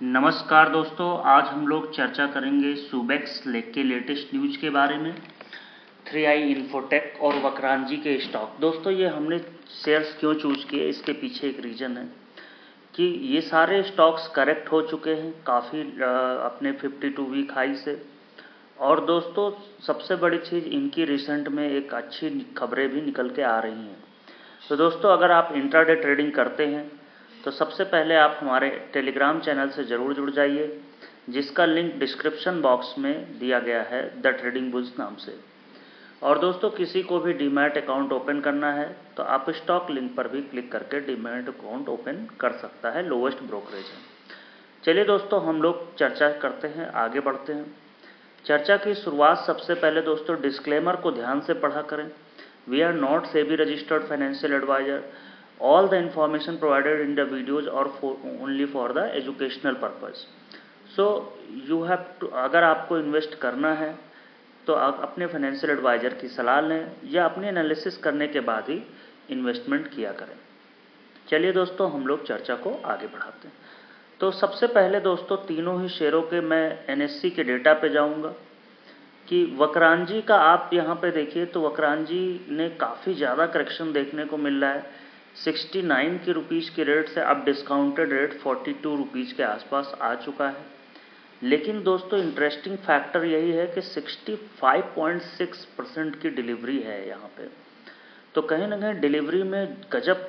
नमस्कार दोस्तों, आज हम लोग चर्चा करेंगे सुबेक्स के लेटेस्ट न्यूज के बारे में। 3i इन्फोटेक और वक्रांजी के स्टॉक। दोस्तों, ये हमने शेयर्स क्यों चूज किए, इसके पीछे एक रीज़न है कि ये सारे स्टॉक्स करेक्ट हो चुके हैं काफ़ी अपने 52 वीक हाई से। और दोस्तों, सबसे बड़ी चीज़, इनकी रिसेंट में एक अच्छी खबरें भी निकल के आ रही हैं। तो दोस्तों, अगर आप इंट्राडे ट्रेडिंग करते हैं तो सबसे पहले आप हमारे टेलीग्राम चैनल से ज़रूर जुड़ जाइए, जिसका लिंक डिस्क्रिप्शन बॉक्स में दिया गया है, द ट्रेडिंग बुल्स नाम से। और दोस्तों, किसी को भी डीमैट अकाउंट ओपन करना है तो आप स्टॉक लिंक पर भी क्लिक करके डीमैट अकाउंट ओपन कर सकता है, लोवेस्ट ब्रोकरेज है। चलिए दोस्तों, हम लोग चर्चा करते हैं, आगे बढ़ते हैं। चर्चा की शुरुआत सबसे पहले दोस्तों डिस्क्लेमर को ध्यान से पढ़ा करें। We are not SEBI registered financial adviser. All the information provided in the videos are only for the educational purpose. So you have to, अगर आपको इन्वेस्ट करना है तो आप अपने फाइनेंशियल एडवाइज़र की सलाह लें या अपने एनालिसिस करने के बाद ही इन्वेस्टमेंट किया करें। चलिए दोस्तों, हम लोग चर्चा को आगे बढ़ाते हैं। तो सबसे पहले दोस्तों, तीनों ही शेयरों के मैं NSE के डेटा पे जाऊंगा कि वक्रांजी का आप यहाँ पे देखिए तो वक्रांजी ने काफ़ी ज़्यादा करेक्शन देखने को मिल रहा है। 69 की रुपीज़ के रेट से अब डिस्काउंटेड रेट 42 रुपीज़ के आसपास आ चुका है। लेकिन दोस्तों, इंटरेस्टिंग फैक्टर यही है कि 65.6% की डिलीवरी है यहाँ पे। तो कहीं ना कहीं डिलीवरी में गजब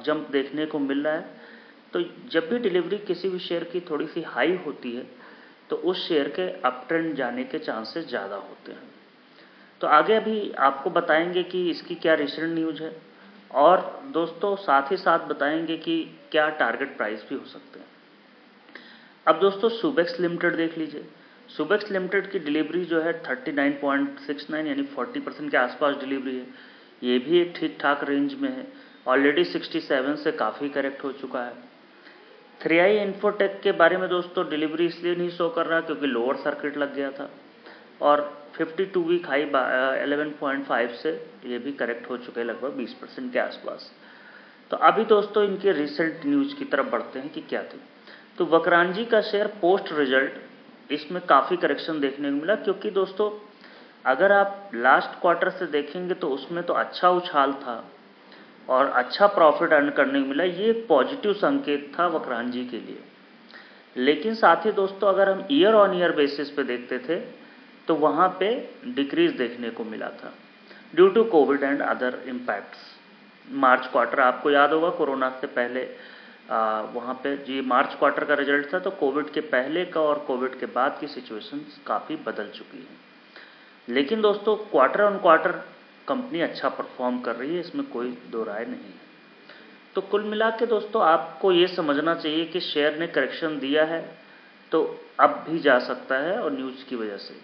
जंप देखने को मिल रहा है। तो जब भी डिलीवरी किसी भी शेयर की थोड़ी सी हाई होती है तो उस शेयर के अप ट्रेंड जाने के चांसेस ज़्यादा होते हैं। तो आगे अभी आपको बताएंगे कि इसकी क्या रिसेंट न्यूज़ है, और दोस्तों साथ ही साथ बताएंगे कि क्या टारगेट प्राइस भी हो सकते हैं। अब दोस्तों, सुबेक्स लिमिटेड देख लीजिए। सुबेक्स लिमिटेड की डिलीवरी जो है 39.69 यानी 40% के आसपास डिलीवरी है। ये भी एक ठीक ठाक रेंज में है। ऑलरेडी 67 से काफ़ी करेक्ट हो चुका है। 3i इन्फोटेक के बारे में दोस्तों, डिलीवरी इसलिए नहीं शो कर रहा क्योंकि लोअर सर्किट लग गया था, और 52 वीक हाई 11.5 से ये भी करेक्ट हो चुके हैं लगभग 20% के आसपास। तो अभी दोस्तों, इनके रिसेंट न्यूज़ की तरफ बढ़ते हैं कि क्या थी। तो वक्रांजी का शेयर पोस्ट रिजल्ट इसमें काफ़ी करेक्शन देखने को मिला, क्योंकि दोस्तों अगर आप लास्ट क्वार्टर से देखेंगे तो उसमें तो अच्छा उछाल था और अच्छा प्रॉफिट अर्न करने को मिला। ये एक पॉजिटिव संकेत था वक्रांजी के लिए। लेकिन साथ ही दोस्तों, अगर हम ईयर ऑन ईयर बेसिस पे देखते थे तो वहाँ पे डिक्रीज देखने को मिला था due to COVID and other impacts. March quarter आपको याद होगा, कोरोना से पहले वहाँ पे जी मार्च क्वार्टर का रिजल्ट था, तो कोविड के पहले का और कोविड के बाद की सिचुएशन काफ़ी बदल चुकी है। लेकिन दोस्तों, क्वार्टर ऑन क्वार्टर कंपनी अच्छा परफॉर्म कर रही है, इसमें कोई दो राय नहीं है। तो कुल मिला के दोस्तों, आपको ये समझना चाहिए कि शेयर ने करेक्शन दिया है तो अब भी जा सकता है, और न्यूज़ की वजह से।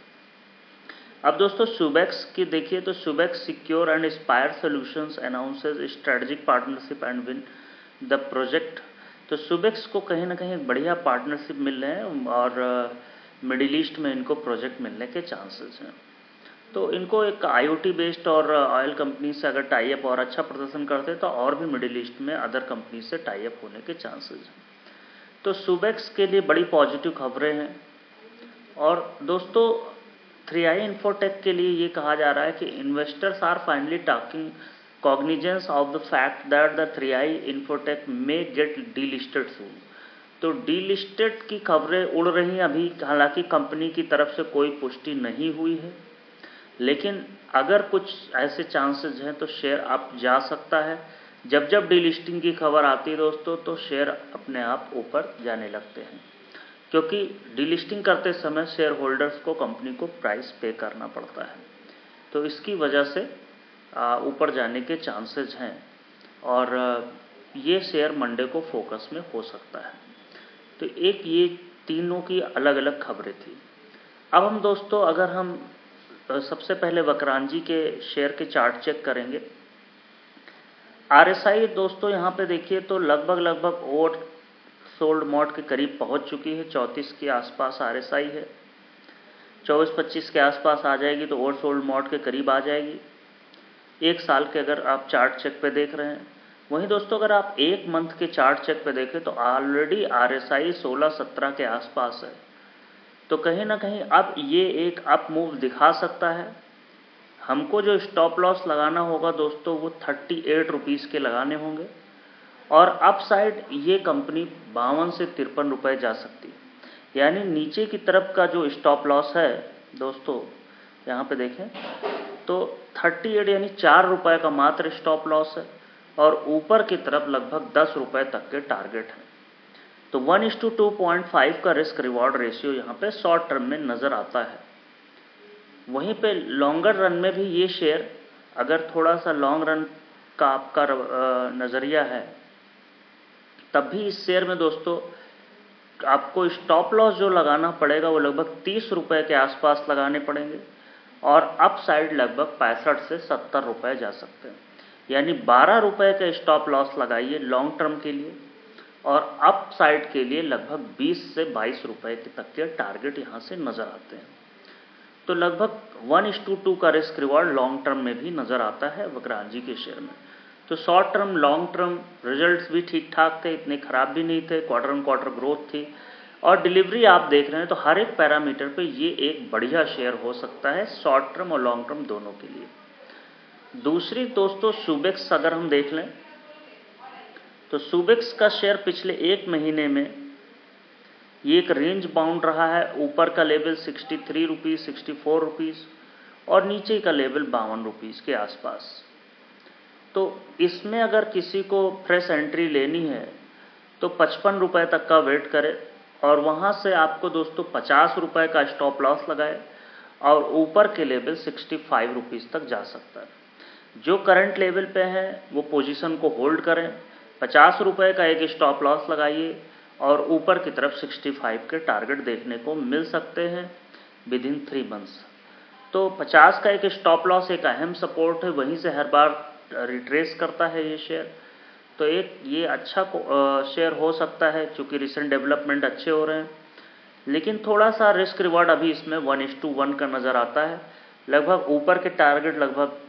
अब दोस्तों, सुबेक्स की देखिए तो Subex secure and Aspire solutions announces strategic partnership and win the project. तो सुबेक्स को कहीं ना कहीं बढ़िया पार्टनरशिप मिल रहे हैं और मिडिल ईस्ट में इनको प्रोजेक्ट मिलने के चांसेस हैं। तो इनको एक IoT बेस्ड और ऑयल कंपनी से अगर टाई अप और अच्छा प्रदर्शन करते तो और भी मिडिल ईस्ट में अदर कंपनी से टाई अप होने के चांसेस हैं। तो सुबेक्स के लिए बड़ी पॉजिटिव खबरें हैं। और दोस्तों, 3i इन्फोटेक के लिए ये कहा जा रहा है कि investors are finally talking cognizance of the fact that the 3i infotech may get delisted soon. तो डीलिस्टेड की खबरें उड़ रही हैं अभी, हालांकि कंपनी की तरफ से कोई पुष्टि नहीं हुई है, लेकिन अगर कुछ ऐसे चांसेस हैं तो शेयर अप जा सकता है। जब जब डीलिस्टिंग की खबर आती है दोस्तों, तो शेयर अपने आप ऊपर जाने लगते हैं, क्योंकि डीलिस्टिंग करते समय शेयर होल्डर्स को कंपनी को प्राइस पे करना पड़ता है। तो इसकी वजह से ऊपर जाने के चांसेस हैं, और ये शेयर मंडे को फोकस में हो सकता है। तो एक ये तीनों की अलग अलग खबरें थी। अब हम दोस्तों, अगर हम सबसे पहले वक्रांजी के शेयर के चार्ट चेक करेंगे। RSI दोस्तों यहाँ पे देखिए तो लगभग ओवर सोल्ड मोड के करीब पहुँच चुकी है। 34 के आसपास RSI है, 24-25 के आसपास आ जाएगी तो ओवर सोल्ड मोड के करीब आ जाएगी। एक साल के अगर आप चार्ट चेक पे देख रहे हैं वहीं दोस्तों अगर आप एक मंथ के चार्ट चेक पे देखें तो ऑलरेडी RSI 16-17 के आसपास है। तो कहीं ना कहीं अब ये एक अप मूव दिखा सकता है। हमको जो स्टॉप लॉस लगाना होगा दोस्तों वो 38 रुपीज़ के लगाने होंगे और अप साइड ये कंपनी 52 से 53 रुपये जा सकती है। यानी नीचे की तरफ का जो स्टॉप लॉस है दोस्तों यहाँ पे देखें तो 38 यानी 4 रुपये का मात्र स्टॉप लॉस है और ऊपर की तरफ लगभग 10 रुपये तक के टारगेट हैं। तो 1:2.5 का रिस्क रिवॉर्ड रेशियो यहाँ पे शॉर्ट टर्म में नज़र आता है। वहीं पे लॉन्गर रन में भी ये शेयर अगर थोड़ा सा लॉन्ग रन का आपका नज़रिया है तब भी इस शेयर में दोस्तों आपको स्टॉप लॉस जो लगाना पड़ेगा वो लगभग 30 रुपये के आसपास लगाने पड़ेंगे और अप साइड लगभग 65 से 70 रुपये जा सकते हैं। यानी 12 रुपये का स्टॉप लॉस लगाइए लॉन्ग टर्म के लिए और अप साइड के लिए लगभग 20 से 22 रुपये तक के टारगेट यहाँ से नज़र आते हैं। तो लगभग 1:2 का रिस्क रिवॉर्ड लॉन्ग टर्म में भी नज़र आता है वक्रांजी के शेयर में। तो short term long term results भी ठीक ठाक थे, इतने ख़राब भी नहीं थे, क्वार्टर ऑन क्वार्टर ग्रोथ थी और डिलीवरी आप देख रहे हैं तो हर एक पैरामीटर पे ये एक बढ़िया शेयर हो सकता है शॉर्ट टर्म और लॉन्ग टर्म दोनों के लिए। दूसरी दोस्तों सुबेक्स अगर हम देख लें तो सुबेक्स का शेयर पिछले एक महीने में ये एक रेंज बाउंड रहा है। ऊपर का लेवल 63 रुपीज़ 64 रुपीज़ और नीचे का लेवल 52 रुपीज़ के आसपास। तो इसमें अगर किसी को फ्रेश एंट्री लेनी है तो 55 रुपये तक का वेट करें और वहाँ से आपको दोस्तों 50 रुपये का स्टॉप लॉस लगाए और ऊपर के लेवल 65 रुपीज़ तक जा सकता है। जो करंट लेवल पे है वो पोजीशन को होल्ड करें, 50 रुपये का एक स्टॉप लॉस लगाइए और ऊपर की तरफ 65 के टारगेट देखने को मिल सकते हैं विद इन 3 मंथ्स। तो 50 का एक स्टॉप लॉस एक अहम सपोर्ट है, वहीं से हर बार रिट्रेस करता है ये शेयर। तो एक ये अच्छा शेयर हो सकता है क्योंकि रिसेंट डेवलपमेंट अच्छे हो रहे हैं, लेकिन थोड़ा सा रिस्क रिवॉर्ड अभी इसमें 1:1 का नज़र आता है। लगभग ऊपर के टारगेट लगभग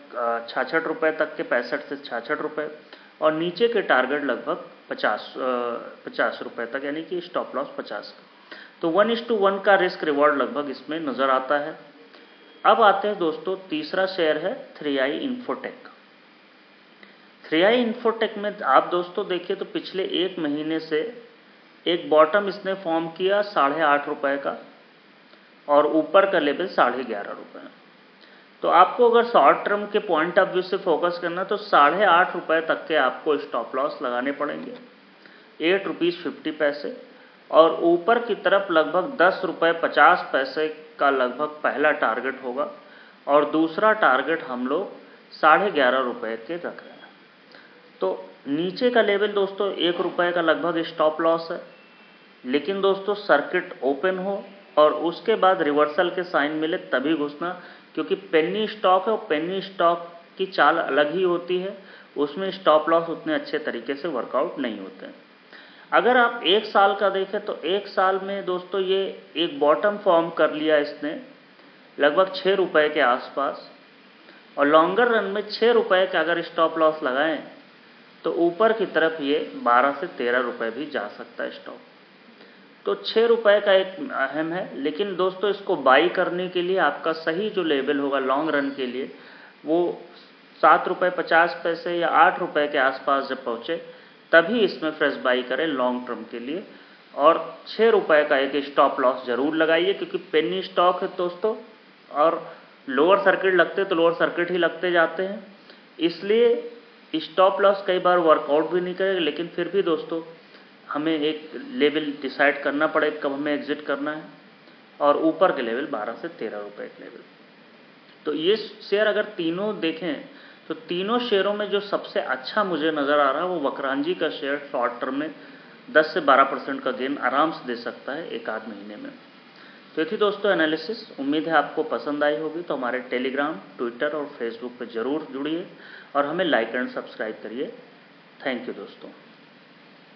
66 रुपये तक के, 65 से 66 रुपये और नीचे के टारगेट लगभग 50 रुपये तक, यानी कि स्टॉप लॉस 50 का। तो 1:1 का रिस्क रिवॉर्ड लगभग इसमें नज़र आता है। अब आते हैं दोस्तों तीसरा शेयर है 3i इन्फोटेक। 3i इन्फोटेक में आप दोस्तों देखिए तो पिछले एक महीने से एक बॉटम इसने फॉर्म किया 8.5 रुपये का और ऊपर का लेवल 11.5 रुपये। तो आपको अगर शॉर्ट टर्म के पॉइंट ऑफ व्यू से फोकस करना तो 8.5 रुपये तक के आपको स्टॉप लॉस लगाने पड़ेंगे, 8 रुपीज़ 50 पैसे और ऊपर की तरफ लगभग 10 रुपये 50 पैसे का लगभग पहला टारगेट होगा और दूसरा टारगेट हम लोग 11.5 रुपये के रख रहे हैं। तो नीचे का लेवल दोस्तों 1 रुपये का लगभग स्टॉप लॉस है, लेकिन दोस्तों सर्किट ओपन हो और उसके बाद रिवर्सल के साइन मिले तभी घुसना, क्योंकि पेनी स्टॉक है और पेनी स्टॉक की चाल अलग ही होती है, उसमें स्टॉप लॉस उतने अच्छे तरीके से वर्कआउट नहीं होते हैं। अगर आप एक साल का देखें तो एक साल में दोस्तों ये एक बॉटम फॉर्म कर लिया इसने लगभग 6 रुपये के आसपास और लॉन्गर रन में 6 रुपये का अगर स्टॉप लॉस लगाएं तो ऊपर की तरफ ये 12 से 13 रुपये भी जा सकता है स्टॉक। तो 6 रुपये का एक अहम है, लेकिन दोस्तों इसको बाई करने के लिए आपका सही जो लेवल होगा लॉन्ग रन के लिए वो 7 रुपये 50 पैसे या 8 रुपये के आसपास जब पहुँचे तभी इसमें फ्रेश बाई करें लॉन्ग टर्म के लिए और 6 रुपये का एक स्टॉप लॉस ज़रूर लगाइए, क्योंकि पेनी स्टॉक है दोस्तों और लोअर सर्किट लगते तो लोअर सर्किट ही लगते जाते हैं, इसलिए स्टॉप लॉस कई बार वर्कआउट भी नहीं करेगा। लेकिन फिर भी दोस्तों हमें एक लेवल डिसाइड करना पड़ेगा कब हमें एग्जिट करना है और ऊपर के लेवल 12 से 13 रुपये के लेवल। तो ये शेयर अगर तीनों देखें तो तीनों शेयरों में जो सबसे अच्छा मुझे नज़र आ रहा है वो वक्रांजी का शेयर शॉर्ट टर्म में 10 से 12% का गेन आराम से दे सकता है एक आध महीने में। तो ये थी दोस्तों एनालिसिस, उम्मीद है आपको पसंद आई होगी। तो हमारे टेलीग्राम, ट्विटर और फेसबुक पर ज़रूर जुड़िए और हमें लाइक एंड सब्सक्राइब करिए। थैंक यू दोस्तों।